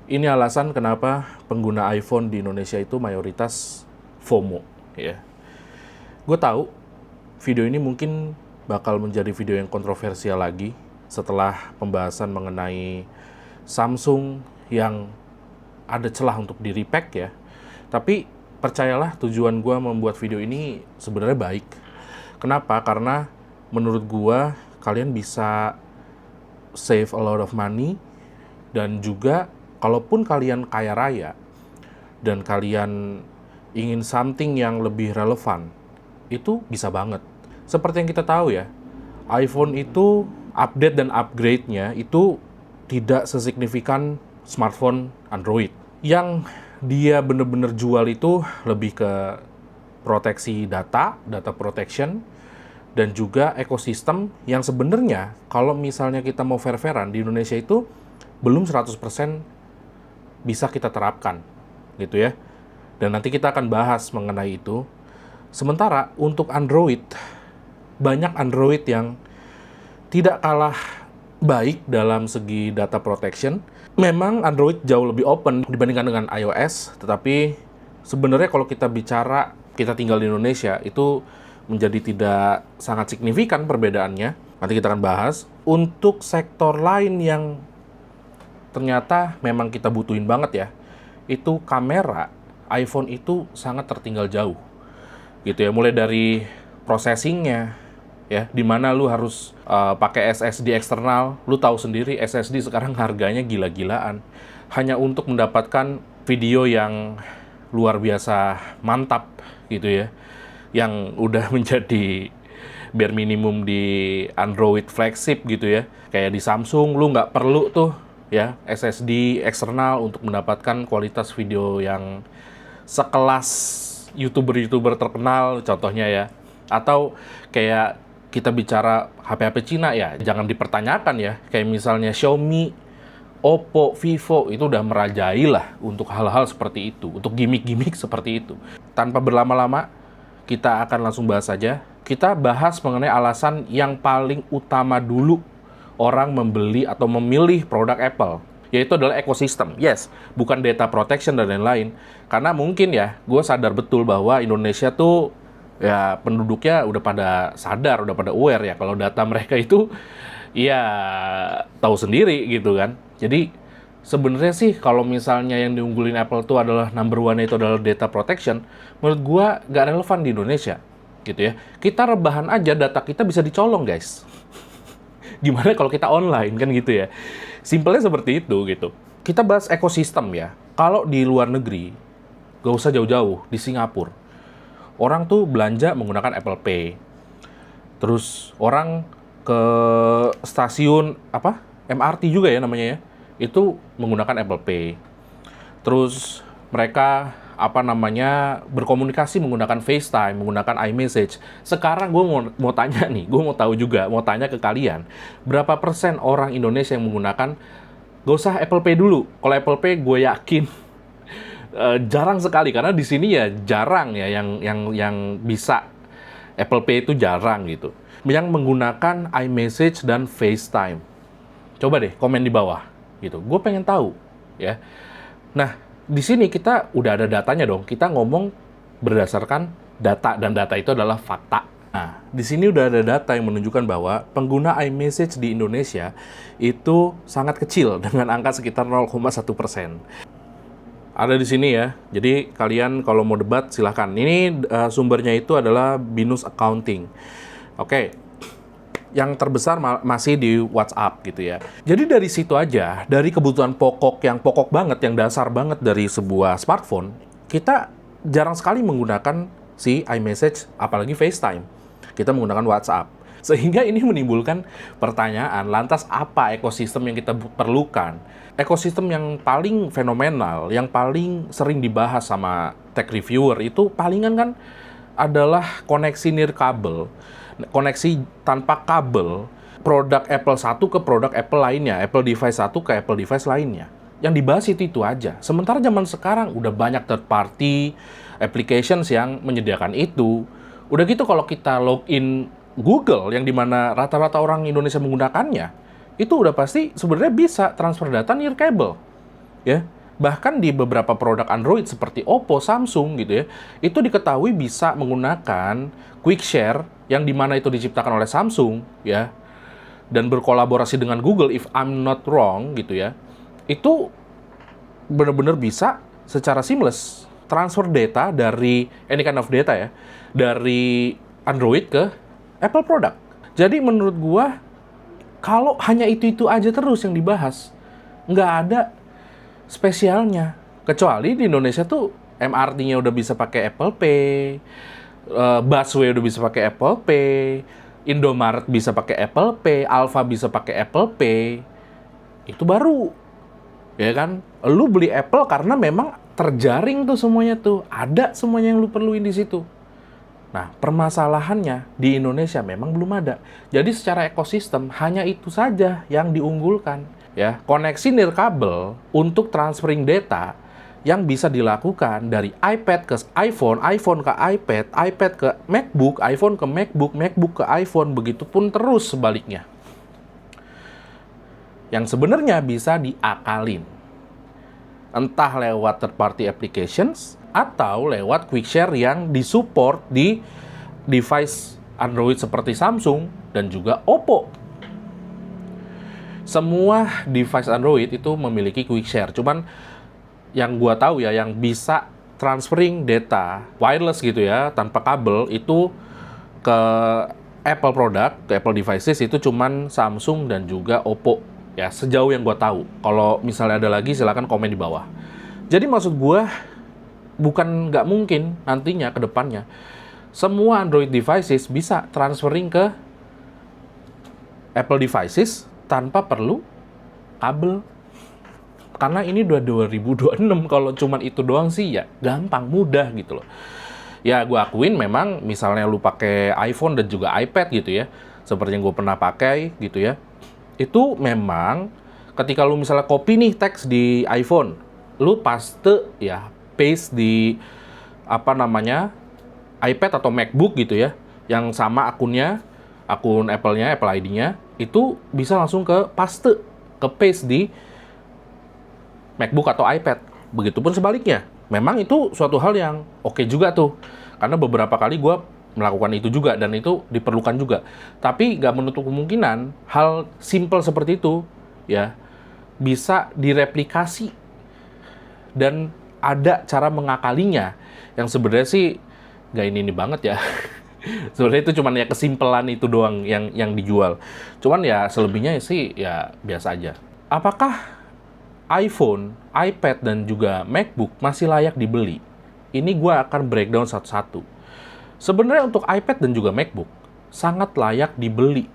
Ini alasan kenapa pengguna iPhone di Indonesia itu mayoritas FOMO, ya. Gue tahu video ini mungkin bakal menjadi video yang kontroversial lagi setelah pembahasan mengenai Samsung yang ada celah untuk di-repack ya. Tapi percayalah, tujuan gue membuat video ini sebenarnya baik. Kenapa? Karena menurut gue kalian bisa save a lot of money, dan juga kalaupun kalian kaya raya dan kalian ingin something yang lebih relevan, itu bisa banget. Seperti yang kita tahu ya, iPhone itu update dan upgrade-nya itu tidak sesignifikan smartphone Android. Yang dia bener-bener jual itu lebih ke proteksi data protection, dan juga ekosistem yang sebenarnya kalau misalnya kita mau fair-fairan di Indonesia itu belum 100% bisa kita terapkan, gitu ya. Dan nanti kita akan bahas mengenai itu. Sementara untuk Android, banyak Android yang tidak kalah baik dalam segi data protection. Memang Android jauh lebih open dibandingkan dengan iOS, tetapi sebenarnya kalau kita bicara kita tinggal di Indonesia, itu menjadi tidak sangat signifikan perbedaannya. Nanti kita akan bahas. Untuk sektor lain yang ternyata memang kita butuhin banget ya, itu kamera. iPhone itu sangat tertinggal jauh, gitu ya. Mulai dari processing-nya, ya, dimana lu harus pakai SSD eksternal. Lu tahu sendiri SSD sekarang harganya gila-gilaan hanya untuk mendapatkan video yang luar biasa mantap, gitu ya, yang udah menjadi bare minimum di Android flagship, gitu ya. Kayak di Samsung, lu nggak perlu tuh ya SSD eksternal untuk mendapatkan kualitas video yang sekelas YouTuber terkenal, contohnya ya. Atau kayak kita bicara HP-HP Cina ya, jangan dipertanyakan ya. Kayak misalnya Xiaomi, Oppo, Vivo, itu udah merajai lah untuk hal-hal seperti itu, untuk gimmick-gimmick seperti itu. Tanpa berlama-lama, kita akan langsung bahas saja. Kita bahas mengenai alasan yang paling utama dulu orang membeli atau memilih produk Apple, yaitu adalah ekosistem. Yes, bukan data protection dan lain-lain. Karena mungkin ya, gue sadar betul bahwa Indonesia tuh ya penduduknya udah pada sadar, udah pada aware ya kalau data mereka itu ya tahu sendiri gitu kan. Jadi sebenarnya sih kalau misalnya yang diunggulin Apple tuh adalah number one, itu adalah data protection, menurut gua nggak relevan di Indonesia, gitu ya. Kita rebahan aja data kita bisa dicolong, guys. Gimana kalau kita online kan, gitu ya. Simpelnya seperti itu gitu. Kita bahas ekosistem ya. Kalau di luar negeri, gak usah jauh-jauh, di Singapura, orang tuh belanja menggunakan Apple Pay. Terus orang ke stasiun apa? MRT juga ya namanya ya. Itu menggunakan Apple Pay. Terus mereka berkomunikasi menggunakan FaceTime, menggunakan iMessage. Sekarang gue mau tanya nih, gue mau tahu juga, mau tanya ke kalian, berapa persen orang Indonesia yang menggunakan, gak usah Apple Pay dulu. Kalau Apple Pay gue yakin jarang sekali, karena di sini ya jarang ya yang bisa Apple Pay itu, jarang gitu. Yang menggunakan iMessage dan FaceTime. Coba deh komen di bawah gitu. Gue pengen tahu ya. Nah, di sini kita udah ada datanya dong. Kita ngomong berdasarkan data, dan data itu adalah fakta. Nah, di sini udah ada data yang menunjukkan bahwa pengguna iMessage di Indonesia itu sangat kecil dengan angka sekitar 0,1%. Ada di sini ya. Jadi kalian kalau mau debat silahkan. Ini sumbernya itu adalah Binus Accounting. Oke. Yang terbesar masih di WhatsApp gitu ya. Jadi dari situ aja, dari kebutuhan pokok yang pokok banget, yang dasar banget dari sebuah smartphone, kita jarang sekali menggunakan si iMessage, apalagi FaceTime. Kita menggunakan WhatsApp. Sehingga ini menimbulkan pertanyaan, lantas apa ekosistem yang kita perlukan? Ekosistem yang paling fenomenal, yang paling sering dibahas sama tech reviewer itu palingan kan adalah koneksi nirkabel. Koneksi tanpa kabel, produk Apple satu ke produk Apple lainnya, Apple device satu ke Apple device lainnya. Yang dibahas itu aja. Sementara zaman sekarang udah banyak third party applications yang menyediakan itu. Udah gitu kalau kita login Google, yang dimana rata-rata orang Indonesia menggunakannya, itu udah pasti sebenarnya bisa transfer data nirkabel, ya. Bahkan di beberapa produk Android seperti Oppo, Samsung gitu ya, itu diketahui bisa menggunakan Quick Share yang dimana itu diciptakan oleh Samsung ya, dan berkolaborasi dengan Google if I'm not wrong gitu ya. Itu benar-benar bisa secara seamless transfer data dari any kind of data ya, dari Android ke Apple product. Jadi menurut gua kalau hanya itu-itu aja terus yang dibahas, nggak ada spesialnya. Kecuali di Indonesia tuh MRT-nya udah bisa pakai Apple Pay, busway udah bisa pakai Apple Pay, Indomaret bisa pakai Apple Pay, Alfa bisa pakai Apple Pay. Itu baru. Ya kan? Lu beli Apple karena memang terjaring tuh semuanya tuh. Ada semuanya yang lu perluin di situ. Nah, permasalahannya di Indonesia memang belum ada. Jadi secara ekosistem hanya itu saja yang diunggulkan. Ya, koneksi nirkabel untuk transferring data yang bisa dilakukan dari iPad ke iPhone, iPhone ke iPad, iPad ke MacBook, iPhone ke MacBook, MacBook ke iPhone, begitupun terus sebaliknya. Yang sebenarnya bisa diakalin. Entah lewat third party applications atau lewat quick share yang disupport di device Android seperti Samsung dan juga Oppo. Semua device Android itu memiliki quick share. Cuman yang gua tahu ya, yang bisa transferring data wireless gitu ya, tanpa kabel itu ke Apple product, ke Apple devices itu cuman Samsung dan juga Oppo. Ya, sejauh yang gua tahu. Kalau misalnya ada lagi silakan komen di bawah. Jadi maksud gua bukan nggak mungkin nantinya ke depannya semua Android devices bisa transferring ke Apple devices tanpa perlu kabel. Karena ini udah 2026, kalau cuman itu doang sih ya gampang, mudah gitu loh. Ya gue akuin memang misalnya lu pakai iPhone dan juga iPad gitu ya, seperti yang gue pernah pakai gitu ya, itu memang ketika lu misalnya copy nih teks di iPhone, lu paste ya, paste di iPad atau MacBook gitu ya, yang sama akunnya, akun Apple-nya, Apple ID-nya, itu bisa langsung ke paste, ke paste di MacBook atau iPad. Begitupun sebaliknya. Memang itu suatu hal yang oke juga tuh. Karena beberapa kali gue melakukan itu juga, dan itu diperlukan juga. Tapi nggak menutup kemungkinan hal simple seperti itu ya bisa direplikasi. Dan ada cara mengakalinya. Yang sebenarnya sih nggak ini banget ya. Sebenarnya itu cuman ya kesimpelan itu doang yang dijual. Cuman ya selebihnya sih ya biasa aja. Apakah iPhone, iPad, dan juga MacBook masih layak dibeli? Ini gue akan breakdown satu-satu. Sebenarnya untuk iPad dan juga MacBook sangat layak dibeli.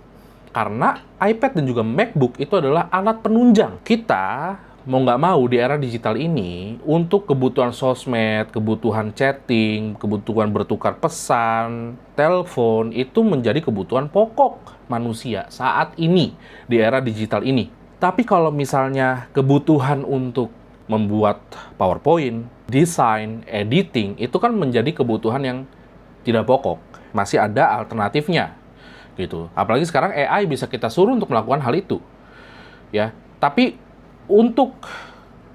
Karena iPad dan juga MacBook itu adalah alat penunjang. Kita mau nggak mau di era digital ini, untuk kebutuhan sosmed, kebutuhan chatting, kebutuhan bertukar pesan, telepon, itu menjadi kebutuhan pokok manusia saat ini, di era digital ini. Tapi kalau misalnya kebutuhan untuk membuat PowerPoint, desain, editing, itu kan menjadi kebutuhan yang tidak pokok. Masih ada alternatifnya, gitu. Apalagi sekarang AI bisa kita suruh untuk melakukan hal itu. Ya, tapi untuk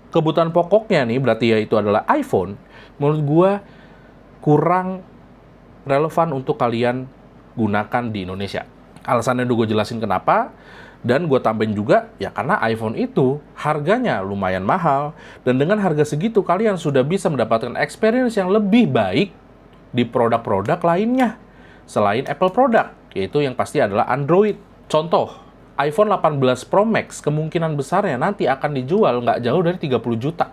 kebutuhan pokoknya nih, berarti ya itu adalah iPhone, menurut gua kurang relevan untuk kalian gunakan di Indonesia. Alasannya udah gue jelasin kenapa, dan gue tambahin juga, ya karena iPhone itu harganya lumayan mahal, dan dengan harga segitu kalian sudah bisa mendapatkan experience yang lebih baik di produk-produk lainnya, selain Apple produk, yaitu yang pasti adalah Android. Contoh, iPhone 18 Pro Max kemungkinan besarnya nanti akan dijual nggak jauh dari 30 juta.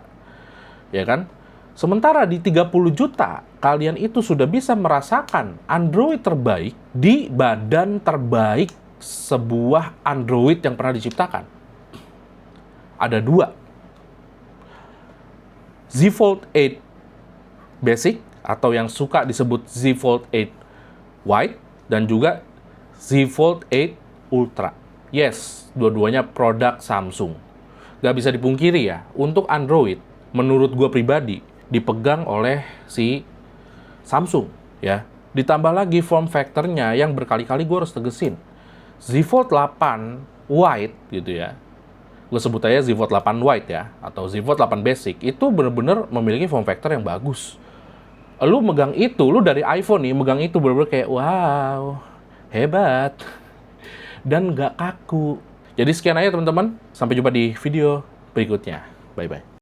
Ya kan? Sementara di 30 juta, kalian itu sudah bisa merasakan Android terbaik di badan terbaik sebuah Android yang pernah diciptakan. Ada dua. Z Fold 8 Basic, atau yang suka disebut Z Fold 8 White, dan juga Z Fold 8 Ultra. Yes, dua-duanya produk Samsung. Gak bisa dipungkiri ya, untuk Android, menurut gue pribadi, dipegang oleh si Samsung. Ya. Ditambah lagi form factor-nya yang berkali-kali gue harus tegesin. Z Fold 8 White gitu ya, gue sebut aja Z Fold 8 White ya, atau Z Fold 8 Basic, itu bener-bener memiliki form factor yang bagus. Lu megang itu, lu dari iPhone nih, megang itu bener-bener kayak, wow, hebat. Dan nggak kaku. Jadi sekian aja teman-teman, sampai jumpa di video berikutnya. Bye-bye.